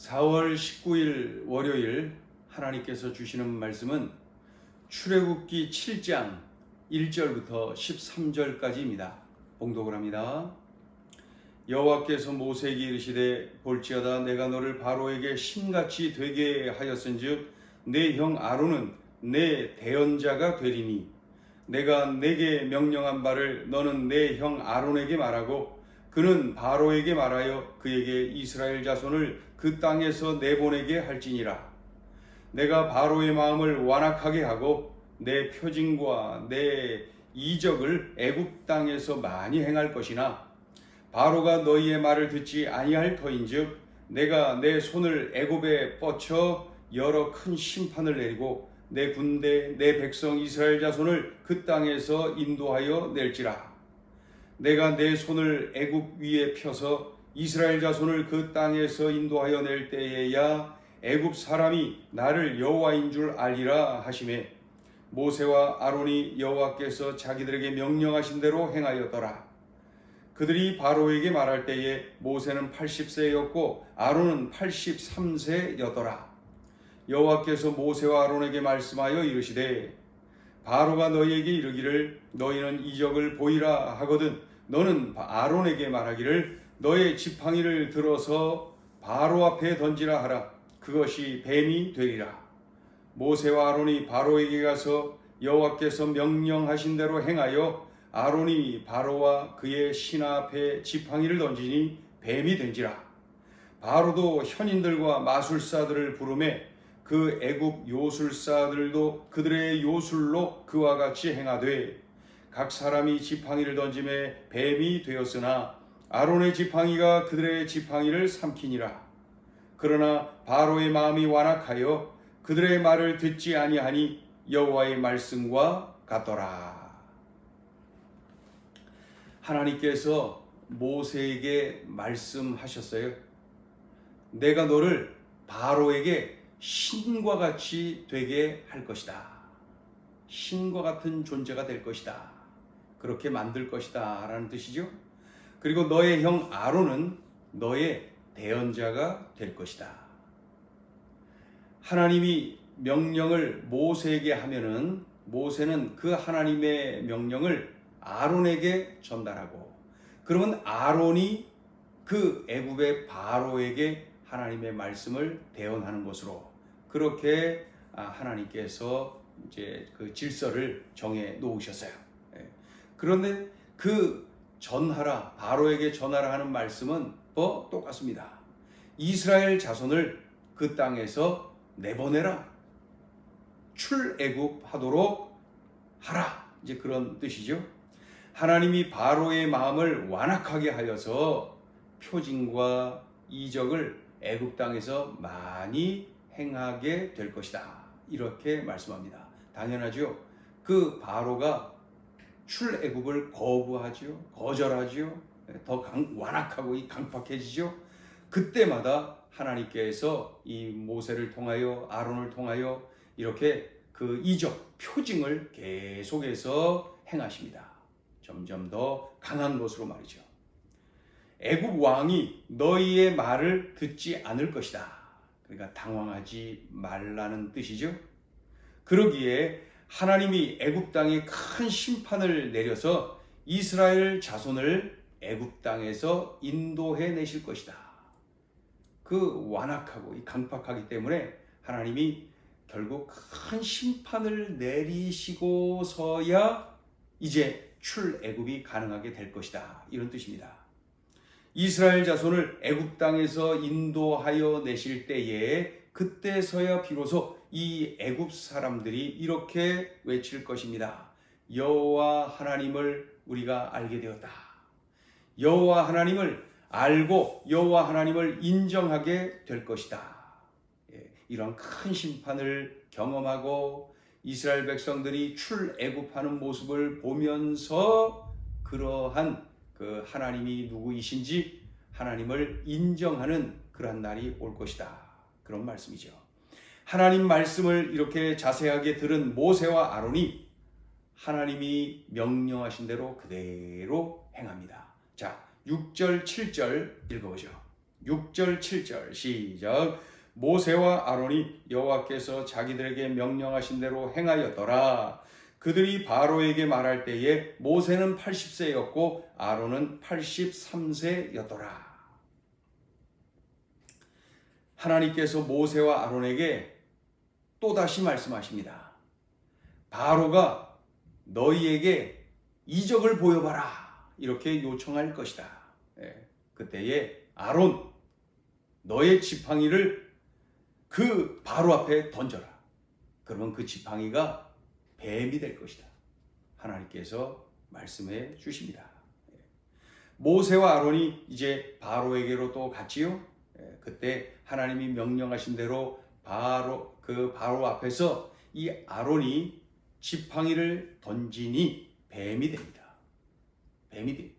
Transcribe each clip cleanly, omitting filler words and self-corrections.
4월 19일 월요일 하나님께서 주시는 말씀은 출애굽기 7장 1절부터 13절까지입니다. 봉독을 합니다. 여호와께서 모세에게 이르시되 볼지어다 내가 너를 바로에게 신같이 되게 하였은즉 내 형 아론은 내 대언자가 되리니 내가 내게 명령한 바를 너는 내 형 아론에게 말하고 그는 바로에게 말하여 그에게 이스라엘 자손을 그 땅에서 내보내게 할지니라. 내가 바로의 마음을 완악하게 하고 내 표징과 내 이적을 애굽 땅에서 많이 행할 것이나 바로가 너희의 말을 듣지 아니할 터인즉 내가 내 손을 애굽에 뻗쳐 여러 큰 심판을 내리고 내 군대 내 백성 이스라엘 자손을 그 땅에서 인도하여 낼지라. 내가 내 손을 애굽 위에 펴서 이스라엘 자손을 그 땅에서 인도하여 낼 때에야 애굽 사람이 나를 여호와인 줄 알리라 하시매 모세와 아론이 여호와께서 자기들에게 명령하신 대로 행하였더라. 그들이 바로에게 말할 때에 모세는 80세였고 아론은 83세였더라. 여호와께서 모세와 아론에게 말씀하여 이르시되 바로가 너희에게 이르기를 너희는 이적을 보이라 하거든 너는 아론에게 말하기를 너의 지팡이를 들어서 바로 앞에 던지라 하라. 그것이 뱀이 되리라. 모세와 아론이 바로에게 가서 여호와께서 명령하신 대로 행하여 아론이 바로와 그의 신하 앞에 지팡이를 던지니 뱀이 된지라. 바로도 현인들과 마술사들을 부르매 그 애굽 요술사들도 그들의 요술로 그와 같이 행하되 각 사람이 지팡이를 던짐에 뱀이 되었으나 아론의 지팡이가 그들의 지팡이를 삼키니라. 그러나 바로의 마음이 완악하여 그들의 말을 듣지 아니하니 여호와의 말씀과 같더라. 하나님께서 모세에게 말씀하셨어요. 내가 너를 바로에게 신과 같이 되게 할 것이다. 신과 같은 존재가 될 것이다. 그렇게 만들 것이다 라는 뜻이죠. 그리고 너의 형 아론은 너의 대언자가 될 것이다. 하나님이 명령을 모세에게 하면은 모세는 그 하나님의 명령을 아론에게 전달하고 그러면 아론이 그 애굽의 바로에게 하나님의 말씀을 대언하는 것으로 그렇게 하나님께서 이제 그 질서를 정해 놓으셨어요. 그런데 그 전하라 바로에게 전하라 하는 말씀은 똑같습니다. 이스라엘 자손을 그 땅에서 내보내라. 출애굽하도록 하라. 이제 그런 뜻이죠. 하나님이 바로의 마음을 완악하게 하여서 표징과 이적을 애굽 땅에서 많이 행하게 될 것이다. 이렇게 말씀합니다. 당연하죠. 그 바로가 출애굽을 거절하죠. 더 완악하고 강팍해지죠. 그때마다 하나님께서 이 모세를 통하여 아론을 통하여 이렇게 그 이적 표징을 계속해서 행하십니다. 점점 더 강한 것으로 말이죠. 애굽 왕이 너희의 말을 듣지 않을 것이다. 그러니까 당황하지 말라는 뜻이죠. 그러기에 하나님이 애굽 땅에 큰 심판을 내려서 이스라엘 자손을 애굽 땅에서 인도해 내실 것이다. 그 완악하고 강팍하기 때문에 하나님이 결국 큰 심판을 내리시고서야 이제 출애굽이 가능하게 될 것이다. 이런 뜻입니다. 이스라엘 자손을 애굽 땅에서 인도하여 내실 때에 그때서야 비로소 이 애굽 사람들이 이렇게 외칠 것입니다. 여호와 하나님을 우리가 알게 되었다. 여호와 하나님을 알고 여호와 하나님을 인정하게 될 것이다. 이런 큰 심판을 경험하고 이스라엘 백성들이 출애굽하는 모습을 보면서 그러한 그 하나님이 누구이신지 하나님을 인정하는 그러한 날이 올 것이다. 그런 말씀이죠. 하나님 말씀을 이렇게 자세하게 들은 모세와 아론이 하나님이 명령하신 대로 그대로 행합니다. 자, 6절, 7절 읽어보죠. 6절 7절 시작. 모세와 아론이 여호와께서 자기들에게 명령하신 대로 행하였더라. 그들이 바로에게 말할 때에 모세는 80세였고 아론은 83세였더라. 하나님께서 모세와 아론에게 또다시 말씀하십니다. 바로가 너희에게 이적을 보여봐라 이렇게 요청할 것이다. 그때에 아론 너의 지팡이를 그 바로 앞에 던져라. 그러면 그 지팡이가 뱀이 될 것이다. 하나님께서 말씀해 주십니다. 모세와 아론이 이제 바로에게로 또 갔지요. 그때 하나님이 명령하신 대로 바로 앞에서 이 아론이 지팡이를 던지니 뱀이 됩니다. 뱀이 됩니다.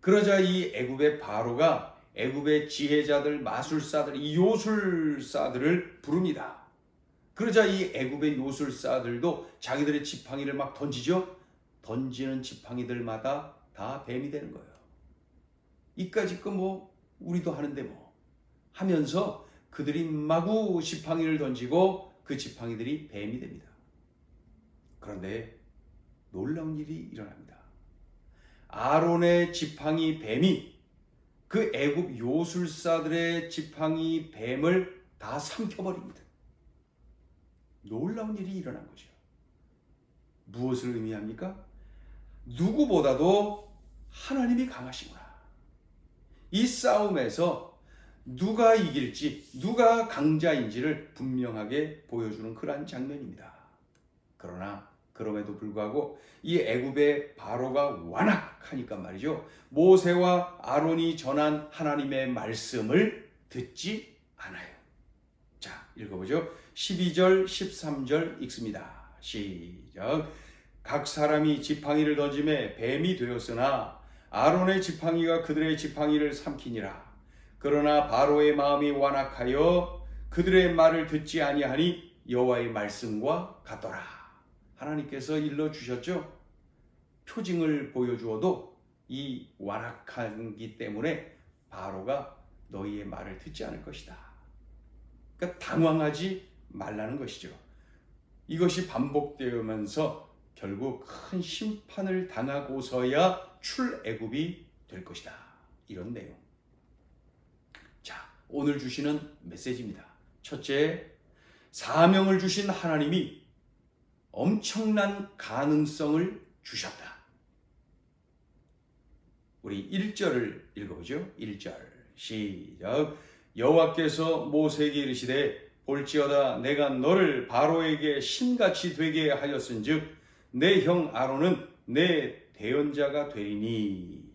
그러자 이 애굽의 바로가 애굽의 지혜자들, 마술사들, 이 요술사들을 부릅니다. 그러자 이 애굽의 요술사들도 자기들의 지팡이를 막 던지죠. 던지는 지팡이들마다 다 뱀이 되는 거예요. 이까짓 거 뭐 우리도 하는데 뭐 하면서 그들이 마구 지팡이를 던지고 그 지팡이들이 뱀이 됩니다. 그런데 놀라운 일이 일어납니다. 아론의 지팡이 뱀이 그 애굽 요술사들의 지팡이 뱀을 다 삼켜버립니다. 놀라운 일이 일어난 거죠. 무엇을 의미합니까? 누구보다도 하나님이 강하시구나. 이 싸움에서 누가 이길지, 누가 강자인지를 분명하게 보여주는 그러한 장면입니다. 그러나 그럼에도 불구하고 이 애굽의 바로가 완악하니까 말이죠. 모세와 아론이 전한 하나님의 말씀을 듣지 않아요. 자, 읽어보죠. 12절, 13절 읽습니다. 시작. 각 사람이 지팡이를 던짐에 뱀이 되었으나 아론의 지팡이가 그들의 지팡이를 삼키니라. 그러나 바로의 마음이 완악하여 그들의 말을 듣지 아니하니 여호와의 말씀과 같더라. 하나님께서 일러주셨죠. 표징을 보여주어도 이 완악하기 때문에 바로가 너희의 말을 듣지 않을 것이다. 그러니까 당황하지 말라는 것이죠. 이것이 반복되면서 결국 큰 심판을 당하고서야 출애굽이 될 것이다. 이런 내용. 자, 오늘 주시는 메시지입니다. 첫째, 사명을 주신 하나님이 엄청난 가능성을 주셨다. 우리 1절을 읽어보죠. 1절 시작. 여호와께서 모세에게 이르시되 볼지어다 내가 너를 바로에게 신같이 되게 하였은즉 내 형 아론은 내 대언자가 되리니.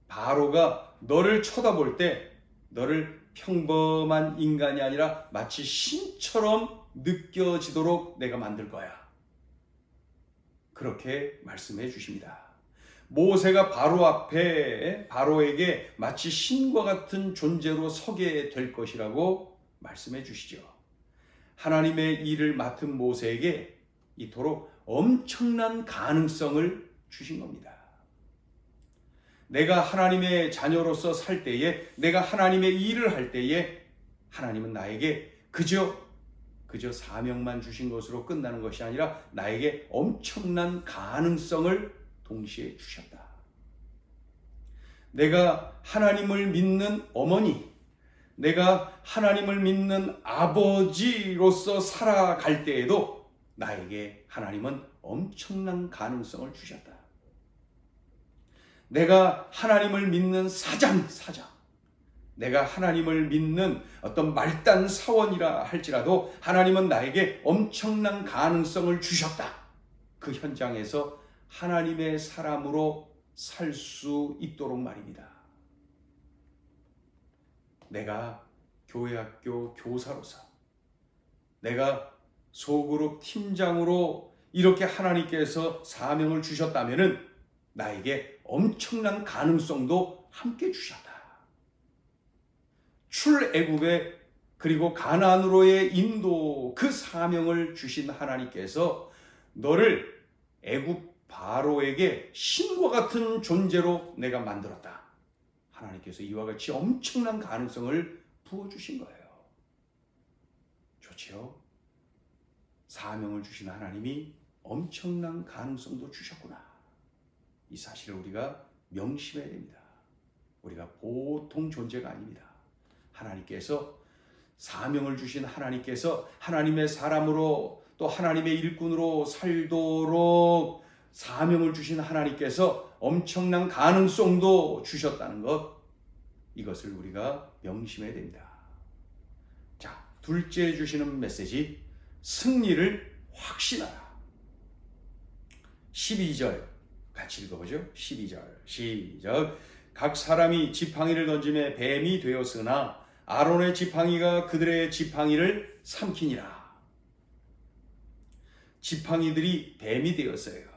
바로가 너를 쳐다볼 때 너를 평범한 인간이 아니라 마치 신처럼 느껴지도록 내가 만들 거야. 그렇게 말씀해 주십니다. 모세가 바로 앞에 바로에게 마치 신과 같은 존재로 서게 될 것이라고 말씀해 주시죠. 하나님의 일을 맡은 모세에게 이토록 엄청난 가능성을 주신 겁니다. 내가 하나님의 자녀로서 살 때에, 내가 하나님의 일을 할 때에 하나님은 나에게 그저 사명만 주신 것으로 끝나는 것이 아니라 나에게 엄청난 가능성을 동시에 주셨다. 내가 하나님을 믿는 어머니, 내가 하나님을 믿는 아버지로서 살아갈 때에도 나에게 하나님은 엄청난 가능성을 주셨다. 내가 하나님을 믿는 사장, 내가 하나님을 믿는 어떤 말단 사원이라 할지라도 하나님은 나에게 엄청난 가능성을 주셨다. 그 현장에서 하나님의 사람으로 살 수 있도록 말입니다. 내가 교회학교 교사로서, 내가 소그룹 팀장으로 이렇게 하나님께서 사명을 주셨다면은 나에게 엄청난 가능성도 함께 주셨다. 출애굽의 그리고 가나안으로의 인도 그 사명을 주신 하나님께서 너를 애굽 바로에게 신과 같은 존재로 내가 만들었다. 하나님께서 이와 같이 엄청난 가능성을 부어주신 거예요. 좋지요? 사명을 주신 하나님이 엄청난 가능성도 주셨구나. 이 사실을 우리가 명심해야 됩니다. 우리가 보통 존재가 아닙니다. 하나님께서 사명을 주신 하나님께서 하나님의 사람으로 또 하나님의 일꾼으로 살도록 사명을 주신 하나님께서 엄청난 가능성도 주셨다는 것, 이것을 우리가 명심해야 됩니다. 자, 둘째 주시는 메시지, 승리를 확신하라. 12절 같이 읽어보죠. 12절 시작. 각 사람이 지팡이를 던짐에 뱀이 되었으나 아론의 지팡이가 그들의 지팡이를 삼키니라. 지팡이들이 뱀이 되었어요.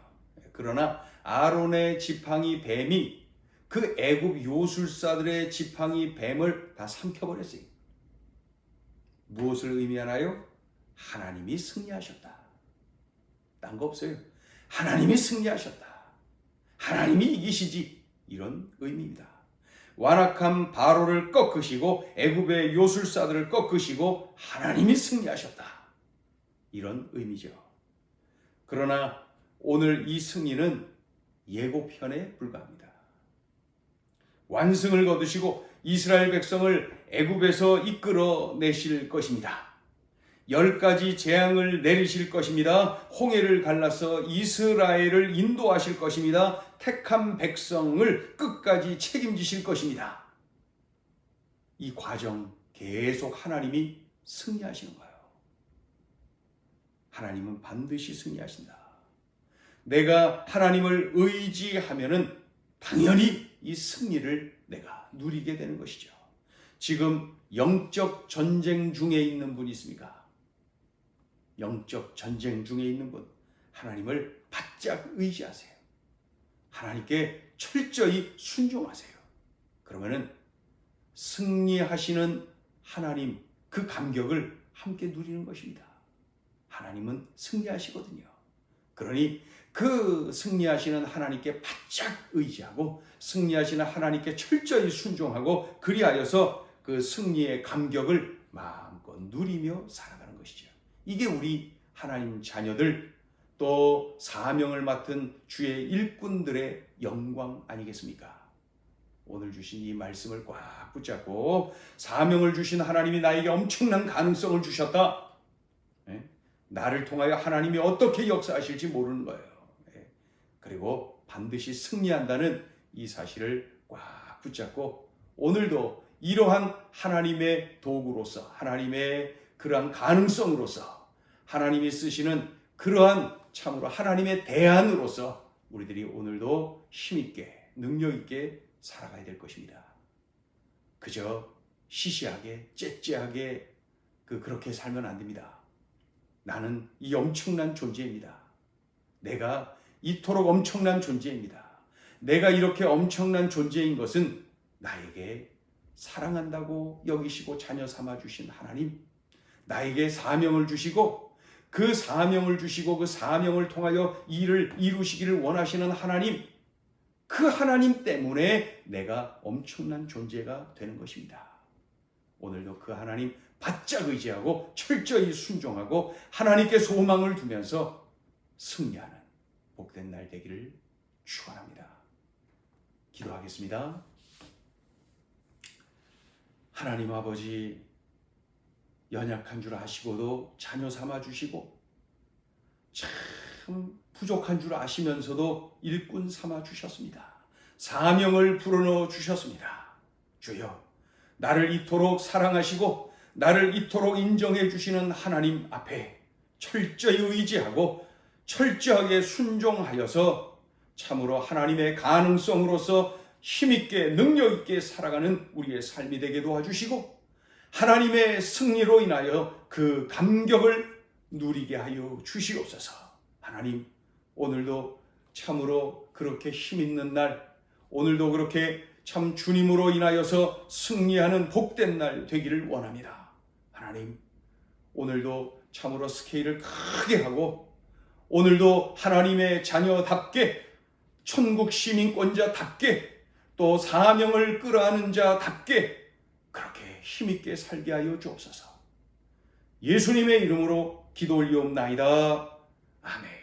그러나 아론의 지팡이 뱀이 그 애굽 요술사들의 지팡이 뱀을 다 삼켜버렸어요. 무엇을 의미하나요? 하나님이 승리하셨다. 딴 거 없어요. 하나님이 승리하셨다. 하나님이 이기시지. 이런 의미입니다. 완악한 바로를 꺾으시고 애굽의 요술사들을 꺾으시고 하나님이 승리하셨다. 이런 의미죠. 그러나 오늘 이 승리는 예고편에 불과합니다. 완승을 거두시고 이스라엘 백성을 애굽에서 이끌어내실 것입니다. 10가지 재앙을 내리실 것입니다. 홍해를 갈라서 이스라엘을 인도하실 것입니다. 택한 백성을 끝까지 책임지실 것입니다. 이 과정 계속 하나님이 승리하시는 거예요. 하나님은 반드시 승리하신다. 내가 하나님을 의지하면은 당연히 이 승리를 내가 누리게 되는 것이죠. 지금 영적 전쟁 중에 있는 분이 있습니까? 영적 전쟁 중에 있는 분, 하나님을 바짝 의지하세요. 하나님께 철저히 순종하세요. 그러면은 승리하시는 하나님, 그 감격을 함께 누리는 것입니다. 하나님은 승리하시거든요. 그러니 그 승리하시는 하나님께 바짝 의지하고 승리하시는 하나님께 철저히 순종하고 그리하여서 그 승리의 감격을 마음껏 누리며 살아가는 것이죠. 이게 우리 하나님 자녀들 또 사명을 맡은 주의 일꾼들의 영광 아니겠습니까? 오늘 주신 이 말씀을 꽉 붙잡고 사명을 주신 하나님이 나에게 엄청난 가능성을 주셨다. 나를 통하여 하나님이 어떻게 역사하실지 모르는 거예요. 그리고 반드시 승리한다는 이 사실을 꽉 붙잡고 오늘도 이러한 하나님의 도구로서 하나님의 그러한 가능성으로서 하나님이 쓰시는 그러한 참으로 하나님의 대안으로서 우리들이 오늘도 힘있게 능력있게 살아가야 될 것입니다. 그저 시시하게 째째하게 그렇게 살면 안 됩니다. 나는 이 엄청난 존재입니다. 내가 이토록 엄청난 존재입니다. 내가 이렇게 엄청난 존재인 것은 나에게 사랑한다고 여기시고 자녀 삼아 주신 하나님, 나에게 사명을 주시고 그 사명을 주시고 그 사명을 통하여 일을 이루시기를 원하시는 하나님, 그 하나님 때문에 내가 엄청난 존재가 되는 것입니다. 오늘도 그 하나님 바짝 의지하고 철저히 순종하고 하나님께 소망을 두면서 승리하는 복된 날 되기를 축원합니다. 기도하겠습니다. 하나님 아버지, 연약한 줄 아시고도 자녀 삼아 주시고 참 부족한 줄 아시면서도 일꾼 삼아 주셨습니다. 사명을 불어넣어 주셨습니다. 주여, 나를 이토록 사랑하시고 나를 이토록 인정해 주시는 하나님 앞에 철저히 의지하고 철저하게 순종하여서 참으로 하나님의 가능성으로서 힘있게 능력있게 살아가는 우리의 삶이 되게 도와주시고 하나님의 승리로 인하여 그 감격을 누리게 하여 주시옵소서. 하나님, 오늘도 참으로 그렇게 힘있는 날, 오늘도 그렇게 참 주님으로 인하여서 승리하는 복된 날 되기를 원합니다. 하나님, 오늘도 참으로 스케일을 크게 하고 오늘도 하나님의 자녀답게 천국 시민권자답게 또 사명을 끌어안은 자답게 그렇게 힘있게 살게 하여 주옵소서. 예수님의 이름으로 기도 올리옵나이다. 아멘.